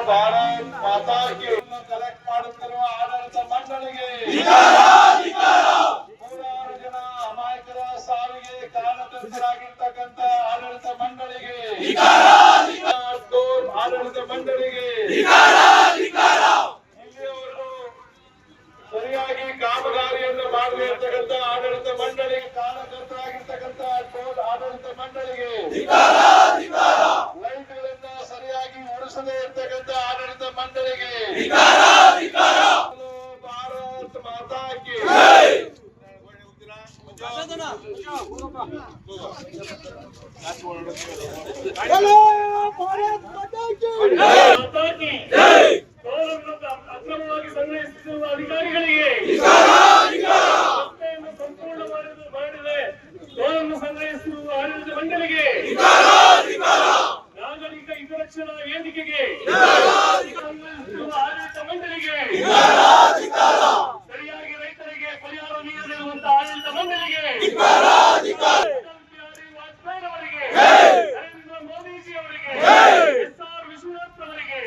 ಭಾರತ್ ಮಾತಾ ಕಿ collect ಮಾಡುತ್ತಿರುವ ಆಡಳಿತ ಮಂಡಳಿಗೆ ನೂರಾರು ಜನ ಅಮಾಯಕರ ಸಾವಿಗೆ ಕಾರಣಕರ್ತರಾಗಿರ್ತಕ್ಕಂಥ ಆಡಳಿತ ಮಂಡಳಿಗೆ ಆಡಳಿತ ಮಂಡಳಿಗೆ ಇಲ್ಲಿಯವರೆಗೂ ಸರಿಯಾಗಿ ಕಾಮಗಾರಿಯನ್ನು ಮಾಡದೇ ಇರ್ತಕ್ಕಂಥ ಆಡಳಿತ ಮಂಡಳಿಗೆ ಕಾರಣಕರ್ತರಾಗಿರ್ತಕ್ಕಂಥ ಆಡಳಿತ ಮಂಡಳಿಗೆ ಲೈಟ್ಗಳನ್ನ ಸರಿಯಾಗಿ ಉಳಿಸದೇ ಇರ್ತಕ್ಕಂಥ ಆಡಳಿತ ಮಂಡಳಿಗೆ ಭಾರತ್ ಮಾತಾ ಕಿ ಅಕ್ರಮವಾಗಿ ಸಂಗ್ರಹಿಸುತ್ತಿರುವ ಅಧಿಕಾರಿಗಳಿಗೆ ಸಂಪೂರ್ಣ ಮಾಡಿದೆ ಸೋಲನ್ನು ಸಂಗ್ರಹಿಸುವ ಆಡಳಿತ ಮಂಡಳಿಗೆ ನಾಗರಿಕ ಹಿತರಕ್ಷಣಾ ವೇದಿಕೆಗೆ ಆಡಳಿತ ಮಂಡಳಿಗೆ ಸರಿಯಾಗಿ ರೈತರಿಗೆ ಪರಿಹಾರ ನೀಡದಿರುವಂತಹ ಆಡಳಿತ ಮಂಡಳಿಗೆ ವಾಜಪೇಯಿ ಅವರಿಗೆ ನರೇಂದ್ರ ಮೋದಿಜಿ ಅವರಿಗೆ SR ವಿಶ್ವನಾಥ್ ಅವರಿಗೆ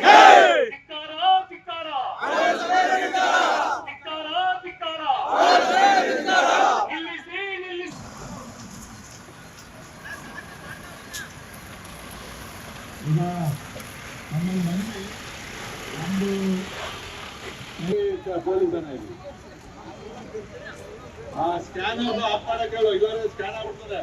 ಧಿಕ್ಕಾರ ಧಿಕ್ಕಾರ ಧಿಕ್ಕಾರ ಧಿಕ್ಕಾರ ನಿಲ್ಲಿಸಿ ನಿಲ್ಲಿಸಿ. ಈಗ ನಮ್ಮಲ್ಲಿ ಮಂದಿ ಒಂದು ಪೊಲೀಸ್ ಸ್ಕ್ಯಾನ್ ಆಫ್ ಮಾಡಕ್ಕೆ ಹೇಳು, ಇದರ ಸ್ಕ್ಯಾನ್ ಆಗ್ಬಿಡ್ತದೆ.